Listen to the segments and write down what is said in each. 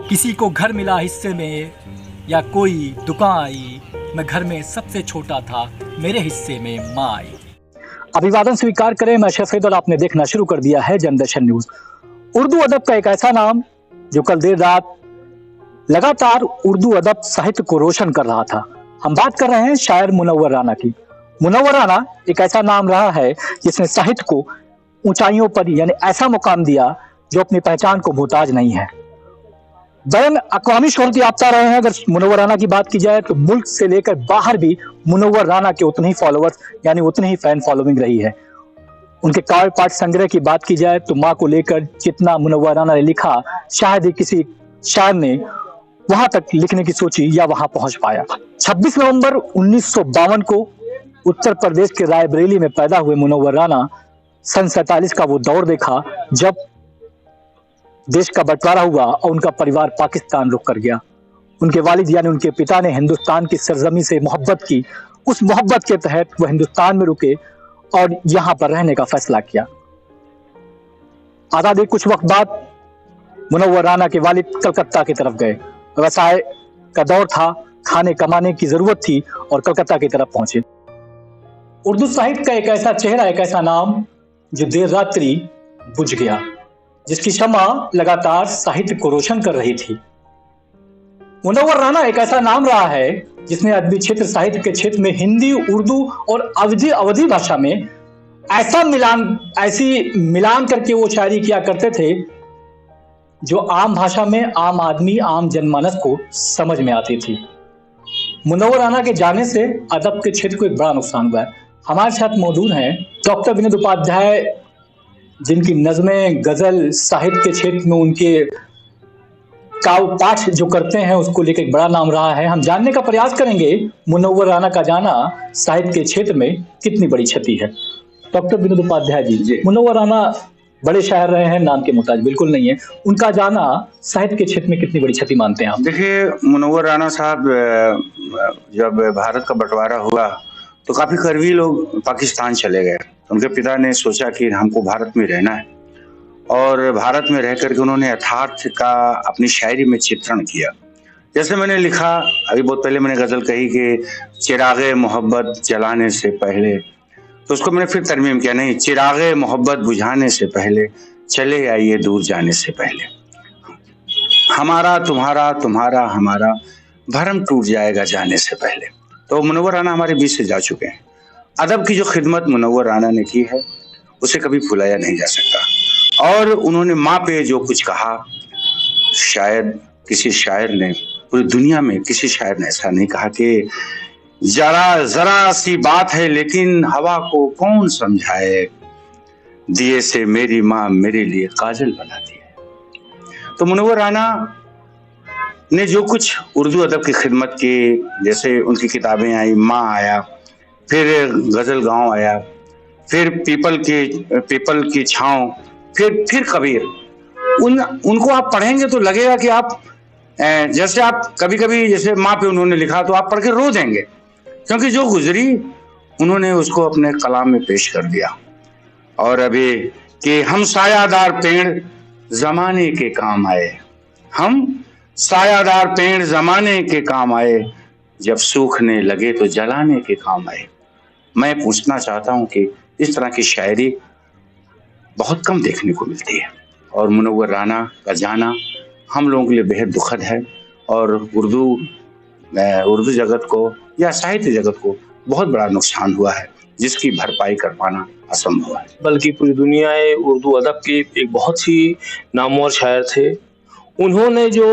किसी को घर मिला हिस्से में या कोई दुकान आई, मैं घर में सबसे छोटा था, मेरे हिस्से में माँ आई। अभिवादन स्वीकार करें, मैं शफीद और आपने देखना शुरू कर दिया है जनदर्शन न्यूज। उर्दू अदब का एक ऐसा नाम जो कल देर रात लगातार उर्दू अदब साहित्य को रोशन कर रहा था। हम बात कर रहे हैं शायर मुनव्वर राना की। मुनव्वर राना एक ऐसा नाम रहा है जिसने साहित्य को ऊंचाइयों पर यानी ऐसा मुकाम दिया जो अपनी पहचान को मोहताज नहीं है। बैन अक़वामी शोहरत याफ्ता रहे हैं। अगर मुनव्वर राना की बात की जाए तो मुल्क से लेकर बाहर भी मुनव्वर राना के उतने ही फॉलोअर्स यानी उतनी ही फैन फॉलोइंग रही है। उनके काव्य पाठ संग्रह की बात की जाए तो माँ को लेकर जितना मुनव्वर राना ने लिखा, शायद ही किसी शायर ने वहां तक लिखने की सोची या वहां पहुंच पाया। 26 नवंबर 1952 को उत्तर प्रदेश के रायबरेली में पैदा हुए मुनव्वर राना सन 47 का वो दौर देखा जब देश का बंटवारा हुआ और उनका परिवार पाकिस्तान रुख कर गया। उनके वालिद यानी उनके पिता ने हिंदुस्तान की सरजमी से मोहब्बत की। उस मोहब्बत के तहत वह हिंदुस्तान में रुके और यहां पर रहने का फैसला किया। आजादी कुछ वक्त बाद मुनव्वर राना के वालिद कलकत्ता की तरफ गए। व्यवसाय का दौर था, खाने कमाने की जरूरत थी और कलकत्ता की तरफ पहुंचे। उर्दू साहित्य का एक ऐसा चेहरा, एक ऐसा नाम जो देर रात्रि बुझ गया, जिसकी शमा लगातार साहित्य को रोशन कर रही थी। मुनव्वर राना एक ऐसा नाम रहा है जिसने अदबी क्षेत्र साहित्य के क्षेत्र में हिंदी, उर्दू और अवधी भाषा में ऐसी मिलान करके वो शायरी किया करते थे जो आम भाषा में आम आदमी, आम जनमानस को समझ में आती थी। मुनव्वर राना के जाने से अदब के क्षेत्र को एक बड़ा नुकसान हुआ है। हमारे साथ मौजूद हैं डॉक्टर विनोद उपाध्याय, जिनकी नज़में, गजल साहित्य के क्षेत्र में उनके काव्य पाठ जो करते हैं उसको लेकर एक बड़ा नाम रहा है। हम जानने का प्रयास करेंगे मुनव्वर राना का जाना साहित्य के क्षेत्र में कितनी बड़ी क्षति है। डॉक्टर विनोद उपाध्याय जी, मुनव्वर राना बड़े शायर रहे हैं, नाम के मुताज बिल्कुल नहीं है। उनका जाना साहित्य के क्षेत्र में कितनी बड़ी क्षति मानते हैं आप? देखिए, मुनव्वर राना साहब जब भारत का बंटवारा हुआ तो काफी करवी लोग पाकिस्तान चले गए। उनके पिता ने सोचा कि हमको भारत में रहना है और भारत में रह करके उन्होंने यथार्थ का अपनी शायरी में चित्रण किया। जैसे मैंने लिखा, अभी बहुत पहले मैंने गजल कही कि चिरागे मोहब्बत जलाने से पहले, तो उसको मैंने फिर तरमीम किया, नहीं, चिरागे मोहब्बत बुझाने से पहले चले आइए दूर जाने से पहले, हमारा तुम्हारा तुम्हारा हमारा भरम टूट जाएगा जाने से पहले। तो मुनव्वर राना हमारे बीच से जा चुके हैं। अदब की जो खिदमत मुनव्वर राना ने की है उसे कभी भुलाया नहीं जा सकता। और उन्होंने माँ पे जो कुछ कहा, शायद किसी शायर ने, पूरी दुनिया में किसी शायर ने ऐसा नहीं कहा कि जरा सी बात है लेकिन हवा को कौन समझाए, दिए से मेरी माँ मेरे लिए काजल बनाती है। तो मुनव्वर राना ने जो कुछ उर्दू अदब की खिदमत की, जैसे उनकी किताबें आई, माँ आया, फिर गजल गांव आया, फिर पीपल की छांव, फिर कबीर, उनको आप पढ़ेंगे तो लगेगा कि आप जैसे आप कभी जैसे माँ पे उन्होंने लिखा तो आप पढ़ के रो देंगे, क्योंकि जो गुजरी उन्होंने उसको अपने कलाम में पेश कर दिया। और अभी कि हम सायादार पेड़ जमाने के काम आए, हम सायादार पेड़ जमाने के काम आए, जब सूखने लगे तो जलाने के काम आए। मैं पूछना चाहता हूं कि इस तरह की शायरी बहुत कम देखने को मिलती है और मुनव्वर राना का जाना हम लोगों के लिए बेहद दुखद है और उर्दू जगत को या साहित्य जगत को बहुत बड़ा नुकसान हुआ है, जिसकी भरपाई कर पाना असंभव है। बल्कि पूरी दुनिया उर्दू अदब के एक बहुत ही नामवर शायर थे। उन्होंने जो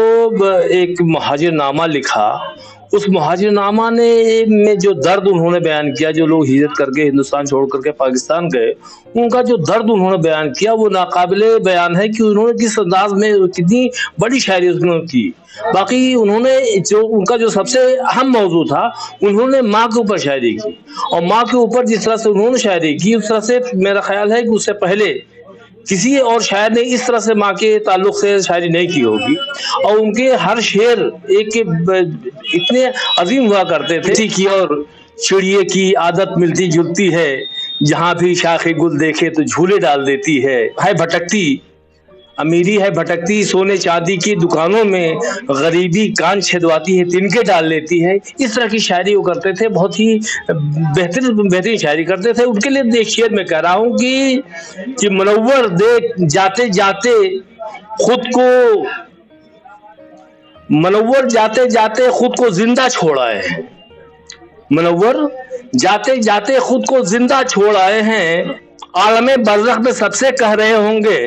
एक मुहाजिरनामा लिखा, उस मुहाजिरनामा में जो दर्द उन्होंने बयान किया, जो लोग हिजरत करके हिंदुस्तान छोड़ करके पाकिस्तान गए, उनका जो दर्द उन्होंने बयान किया वो नाकाबिले बयान है कि उन्होंने किस अंदाज में कितनी बड़ी शायरी उन्होंने की। बाकी उन्होंने जो उनका जो सबसे अहम मौजू था, उन्होंने माँ के ऊपर शायरी की और माँ के ऊपर जिस तरह से उन्होंने शायरी की, उस तरह से मेरा ख्याल है कि उससे पहले किसी और शायर ने इस तरह से माँ के ताल्लुक से शायरी नहीं की होगी। और उनके हर शेर एक इतने अजीम हुआ करते थे। किसी की और चिड़िए की आदत मिलती जुलती है, जहाँ भी शाखे गुल देखे तो झूले डाल देती है भटकती अमीरी है भटकती सोने चांदी की दुकानों में, गरीबी कान छेदवाती है तिनके डाल लेती है। इस तरह की शायरी वो करते थे, बहुत ही बेहतरीन शायरी करते थे। उनके लिए एक शेर मैं कह रहा हूँ कि मुनव्वर देख जाते जाते खुद को, मुनव्वर जाते जाते खुद को जिंदा छोड़ आए हैं। मुनव्वर जाते जाते खुद को जिंदा छोड़ आए हैं, आलमे बरज़ख में सबसे कह रहे होंगे,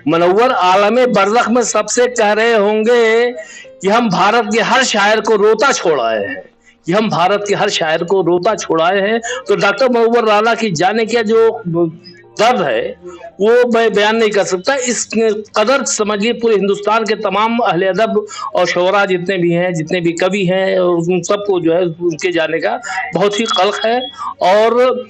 मुनव्वर आलमे बरज़ख में सबसे कह रहे होंगे कि हम भारत के हर शायर को रोता छोड़ आए हैं, कि हम भारत के हर शायर को रोता छोड़ आए हैं। तो डॉक्टर मुनव्वर राना की जाने का जो दर्द है वो मैं बयान नहीं कर सकता। इस कदर समझिए पूरे हिंदुस्तान के तमाम अहले अदब और शोरा जितने भी हैं, जितने भी कवि हैं, उन सबको जो है उनके जाने का बहुत ही कल्क है। और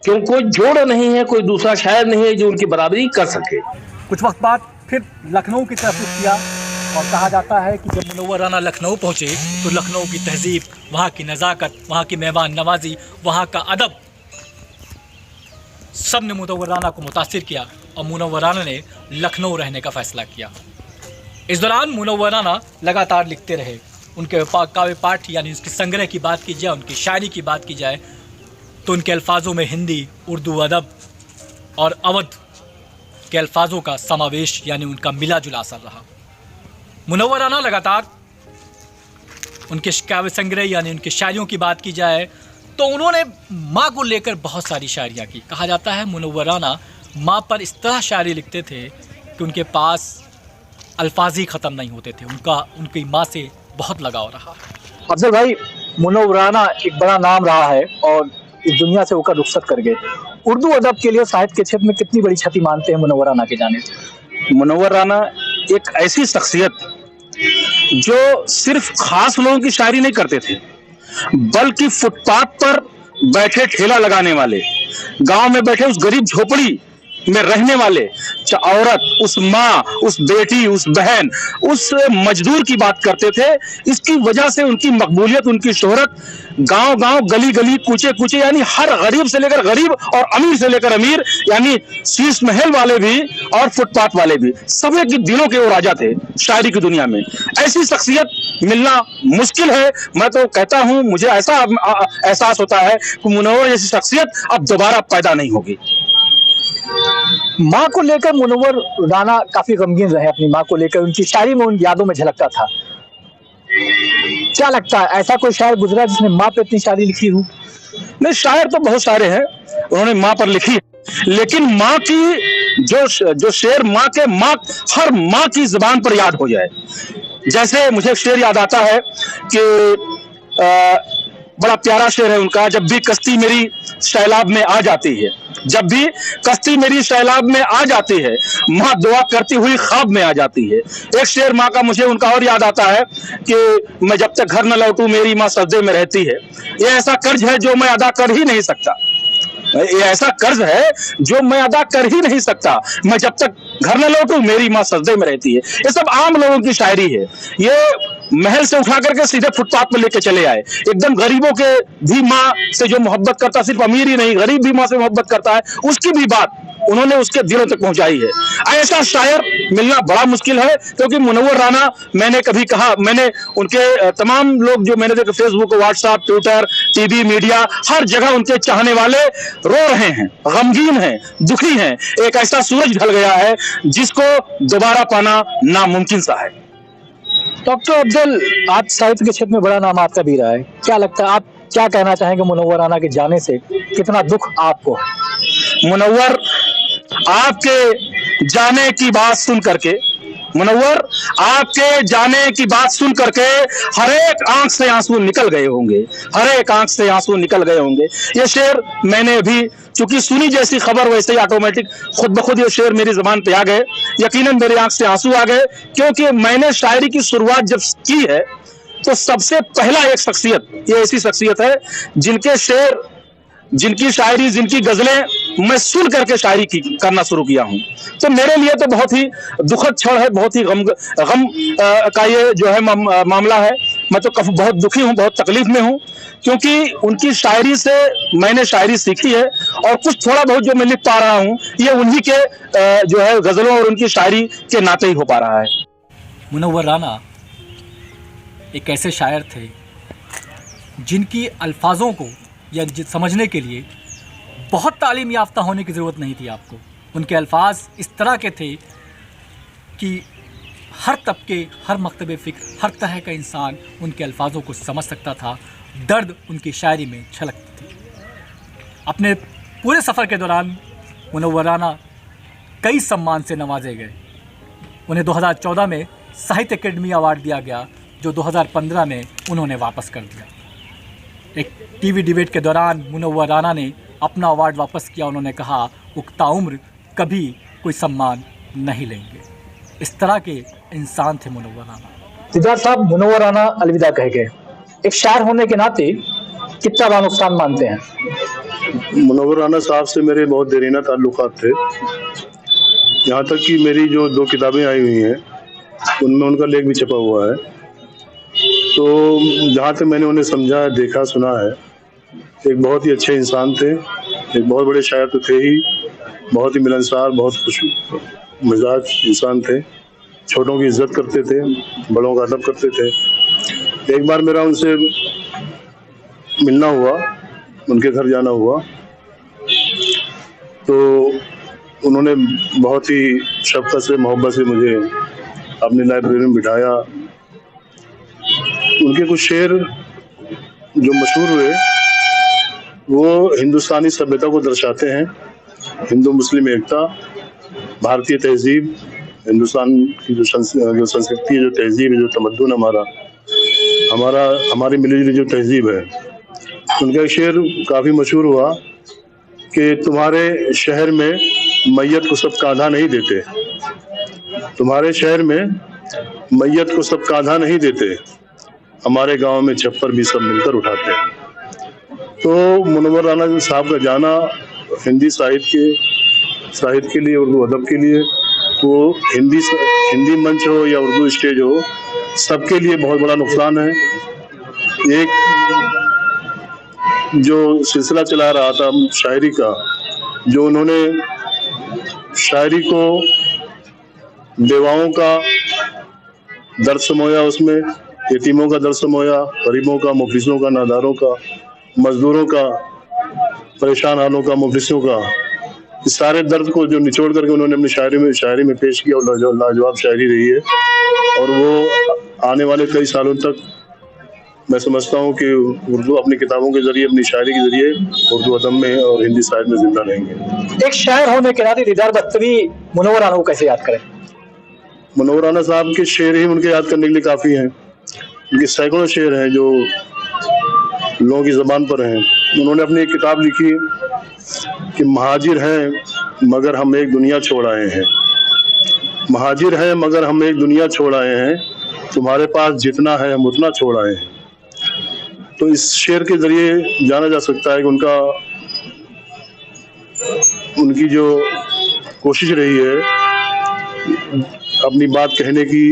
क्यों कोई जोड़ नहीं है, कोई दूसरा शायर नहीं है जो उनकी बराबरी कर सके। कुछ वक्त बाद फिर लखनऊ की तरफ रुख किया और कहा जाता है कि जब मुनव्वर राना लखनऊ पहुँचे तो लखनऊ की तहजीब, वहाँ की नज़ाकत, वहाँ की मेहमान नवाजी, वहाँ का अदब, सब ने मुनव्वर राना को मुतासिर किया और मुनव्वर राना ने लखनऊ रहने का फ़ैसला किया। इस दौरान मुनव्वर राना लगातार लिखते रहे। उनके काव्य पाठ यानी उसके संग्रह की बात की जाए, उनकी शायरी की बात की जाए तो उनके अल्फाजों में हिंदी, उर्दू अदब और अवध के अल्फाजों का समावेश यानी उनका मिला जुला असर रहा। मुनव्वर राना लगातार उनके काव्य संग्रह यानी उनके शायरियों की बात की जाए तो उन्होंने माँ को लेकर बहुत सारी शायरियाँ की। कहा जाता है मुनव्वर राना माँ पर इस तरह शायरी लिखते थे कि उनके पास अल्फाज ही ख़त्म नहीं होते थे। उनकी माँ से बहुत लगाव रहा। अफजल भाई, मुनव्वर राना एक बड़ा नाम रहा है और इस दुनिया से होकर रुखसत कर गए। उर्दू अदब के लिए साहित्य के क्षेत्र में कितनी बड़ी क्षति मानते हैं मुनव्वर राना के जाने से? मुनव्वर राना एक ऐसी शख्सियत जो सिर्फ खास लोगों की शायरी नहीं करते थे, बल्कि फुटपाथ पर बैठे ठेला लगाने वाले, गांव में बैठे उस गरीब झोपड़ी में रहने वाले औरत, उस माँ, उस बेटी, उस बहन, उस मजदूर की बात करते थे। इसकी वजह से उनकी मकबूलियत, उनकी शोहरत गांव गांव, गली गली, कूचे कूचे, यानी हर गरीब से लेकर गरीब और अमीर से लेकर अमीर, यानी शीश महल वाले भी और फुटपाथ वाले भी, सभी के दिलों के वो राजा थे शायरी की दुनिया में। ऐसी शख्सियत मिलना मुश्किल है। मैं तो कहता हूं, मुझे ऐसा एहसास होता है कि मुनव्वर जैसी शख्सियत अब दोबारा पैदा नहीं होगी। माँ को लेकर मुनव्वर राना काफी गमगीन रहे। अपनी माँ को लेकर उनकी शायरी में, उन यादों में झलकता था। क्या लगता है ऐसा कोई शायर गुजरा जिसने माँ पे इतनी शायरी लिखी हो? नहीं, शायर तो बहुत सारे हैं, उन्होंने माँ पर लिखी, लेकिन माँ की जो शेर माँ हर माँ की जुबान पर याद हो जाए। जैसे मुझे शेर याद आता है कि बड़ा प्यारा शेर है उनका, जब भी कश्ती मेरी सैलाब में आ जाती है, जब भी कश्ती मेरी सैलाब में आ जाती है, माँ दुआ करती हुई ख्वाब में आ जाती है। एक शेर माँ का मुझे उनका और याद आता है कि मैं जब तक घर न लौटूं मेरी माँ सजदे में रहती है। ये ऐसा कर्ज है जो मैं अदा कर ही नहीं सकता, ये ऐसा कर्ज है जो मैं अदा कर ही नहीं सकता, मैं जब तक घर न लौटूं मेरी माँ सजदे में रहती है। ये सब आम लोगों की शायरी है। ये महल से उठा करके सीधे फुटपाथ पर लेके चले आए। एकदम गरीबों के भी माँ से जो मोहब्बत करता, सिर्फ अमीर ही नहीं, गरीब भी माँ से मोहब्बत करता है, उसकी भी बात उन्होंने उसके दिलों तक पहुंचाई है। ऐसा शायर मिलना बड़ा मुश्किल है, क्योंकि मुनव्वर राना, मैंने कभी कहा, मैंने उनके तमाम लोग जो मैंने देखे Facebook, WhatsApp, Twitter, TV, media, हर जगह उनके चाहने वाले रो रहे हैं, गमगीन हैं, दुखी हैं। एक ऐसा सूरज ढल गया है जिसको दोबारा पाना नामुमकिन सा है। डॉक्टर अफजल, आज साहित्य के क्षेत्र में बड़ा नाम आपका भी रहा है। क्या लगता है, आप क्या कहना चाहेंगे मुनव्वर राना के जाने से कितना दुख आपको? मुनव्वर आपके जाने की बात सुन करके, मुनव्वर आपके जाने की बात सुन करके हर एक आंख से आंसू निकल गए होंगे, हर एक आंख से आंसू निकल गए होंगे। ये शेर मैंने भी, चूंकि सुनी जैसी खबर वैसे ही ऑटोमेटिक खुद ब खुद ये शेर मेरी जुबान पे आ गए। यकीनन मेरी आंख से आंसू आ गए, क्योंकि मैंने शायरी की शुरुआत जब की है तो सबसे पहला एक शख्सियत, ये ऐसी शख्सियत है जिनके शेर, जिनकी शायरी, जिनकी गजलें मैं सुन करके शायरी करना शुरू किया हूं। तो मेरे लिए तो बहुत ही दुखद क्षण है, बहुत ही गम का ये जो है मामला है मैं तो काफी बहुत दुखी हूँ, बहुत तकलीफ में हूँ, क्योंकि उनकी शायरी से मैंने शायरी सीखी है और कुछ थोड़ा बहुत जो मैं लिख पा रहा हूँ ये उन्हीं के जो है गजलों और उनकी शायरी के नाते ही हो पा रहा है। मुनव्वर राना एक ऐसे शायर थे जिनकी अल्फाजों को या समझने के लिए बहुत तालीम याफ्ता होने की ज़रूरत नहीं थी आपको। उनके अल्फाज इस तरह के थे कि हर तबके, हर मकतबे फ़िक्र, हर तरह का इंसान उनके अल्फाजों को समझ सकता था। दर्द उनकी शायरी में छलकती थी। अपने पूरे सफ़र के दौरान मुनव्वर राना कई सम्मान से नवाजे गए। उन्हें 2014 में साहित्य अकेडमी अवार्ड दिया गया, जो 2015 में उन्होंने वापस कर दिया। एक टीवी डिबेट के दौरान मुनव्वर राना ने अपना अवार्ड वापस किया। उन्होंने कहा उक्ता उम्र कभी कोई सम्मान नहीं लेंगे। इस तरह के इंसान थे मुनव्वर राना। सिद्धार्थ साहब, मुनव्वर राना अलविदा कह गए। एक शायर होने के नाते कितना बड़ा नुकसान मानते हैं? मुनव्वर राना साहब से मेरे बहुत देरीना ताल्लुकात थे, यहाँ तक कि मेरी जो 2 किताबें आई हुई हैं उनमें उनका लेख भी छपा हुआ है। तो जहाँ तक मैंने उन्हें समझा, देखा, सुना है, एक बहुत ही अच्छे इंसान थे। एक बहुत बड़े शायर तो थे ही, बहुत ही मिलनसार, बहुत खुश मिजाज इंसान थे। छोटों की इज्जत करते थे, बड़ों का अदब करते थे। एक बार मेरा उनसे मिलना हुआ, उनके घर जाना हुआ, तो उन्होंने बहुत ही शफ़क़त से, मोहब्बत से मुझे अपनी लाइब्रेरी में बिठाया। उनके कुछ शेर जो मशहूर हुए वो हिंदुस्तानी सभ्यता को दर्शाते हैं। हिंदू मुस्लिम एकता, भारतीय तहजीब, हिंदुस्तान की जो संस्कृति है, जो तहजीब है, जो तमद्दुन हमारी मिलीजुली जो तहजीब है। उनका एक शेर काफ़ी मशहूर हुआ कि तुम्हारे शहर में मैयत को सब कांधा नहीं देते, तुम्हारे शहर में मैयत को सब कांधा नहीं देते, हमारे गांव में छप्पर भी सब मिलकर उठाते हैं। तो मुनव्वर राना साहब का जाना हिंदी साहित्य के लिए, उर्दू अदब के लिए, वो हिंदी मंच हो या उर्दू स्टेज हो, सबके लिए बहुत बड़ा नुकसान है। एक जो सिलसिला चला रहा था शायरी का, जो उन्होंने शायरी को बेवाओं का दर्द समोया, उसमें यतीमों का दर्द समोया, गरीबों का, मुफलिसों का, नादारों का, मजदूरों का, परेशान हालों का, मुफलिसों का, इस सारे दर्द को जो निचोड़ करके उन्होंने अपनी शायरी में पेश किया, और लाजवाब शायरी रही है। और वो आने वाले कई सालों तक मैं समझता हूँ कि उर्दू अपनी किताबों के जरिए, अपनी शायरी के जरिए उर्दू अदब में और हिंदी साहित्य में जिंदा रहेंगे। एक शायर होने के नाते दीदार बख्तरी मुनव्वर राना को कैसे याद करें? मुनव्वर राना साहब के शेर ही उनके याद करने के लिए काफ़ी हैं। उनके सैकड़ों शेर हैं जो लोगों की ज़बान पर हैं। उन्होंने अपनी एक किताब लिखी कि महाजिर हैं मगर हम एक दुनिया छोड़ आए हैं, महाजिर हैं मगर हम एक दुनिया छोड़ आए हैं, तुम्हारे पास जितना है हम उतना छोड़ आए हैं। तो इस शेर के ज़रिए जाना जा सकता है कि उनकी जो कोशिश रही है अपनी बात कहने की,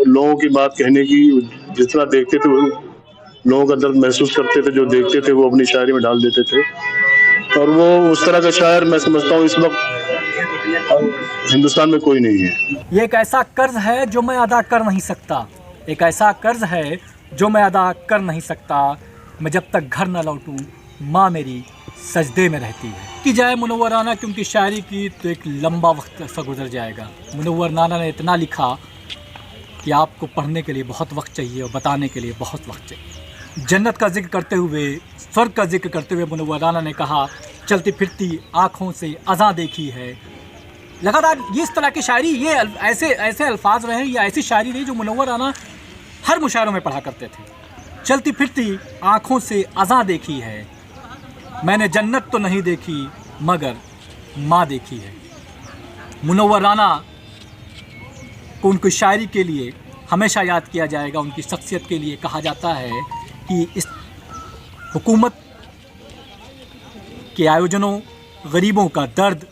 लोगों की बात कहने की, जितना देखते थे वो लोगों का दर्द महसूस करते थे, जो देखते थे वो अपनी शायरी में डाल देते थे। और वो उस तरह का शायर मैं समझता हूँ इस वक्त हिंदुस्तान में कोई नहीं है। ये एक ऐसा कर्ज है जो मैं अदा कर नहीं सकता, एक ऐसा कर्ज है जो मैं अदा कर नहीं सकता, मैं जब तक घर न लौटूं माँ मेरी सजदे में रहती है। की जाए मुनव्वर राना की उनकी शायरी की तो एक लंबा वक्त सा गुजर जाएगा। मुनव्वर राना ने इतना लिखा कि आपको पढ़ने के लिए बहुत वक्त चाहिए और बताने के लिए बहुत वक्त चाहिए। जन्नत का जिक्र करते हुए, स्वर्ग का जिक्र करते हुए मुनव्वर राना ने कहा चलती फिरती आँखों से अज़ां देखी है। लगातार ये इस तरह की शायरी, ये ऐसे अल्फाज रहे या ऐसी शायरी रही जो मुनव्वर राना हर मुशायरों में पढ़ा करते थे। चलती फिरती आँखों से अज़ां देखी है, मैंने जन्नत तो नहीं देखी मगर माँ देखी है। मुनव्वर राना को उनकी शायरी के लिए हमेशा याद किया जाएगा। उनकी शख्सियत के लिए कहा जाता है कि इस हुकूमत के आयोजनों, गरीबों का दर्द,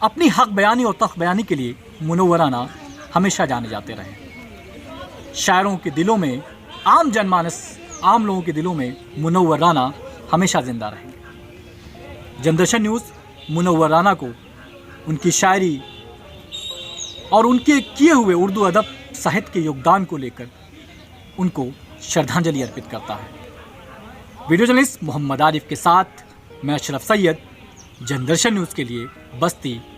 अपनी हक बयानी और तख्त बयानी के लिए मुनव्वर राना हमेशा जाने जाते रहे। शायरों के दिलों में आम जनमानस, आम लोगों के दिलों में मुनव्वर राना हमेशा जिंदा रहेंगे। जनदर्शन न्यूज़ मुनव्वर राना को उनकी शायरी और उनके किए हुए उर्दू अदब साहित्य के योगदान को लेकर उनको श्रद्धांजलि अर्पित करता है। वीडियो जर्नलिस्ट मोहम्मद आरिफ के साथ मैं अशरफ सैयद, जनदर्शन न्यूज़ के लिए बस्ती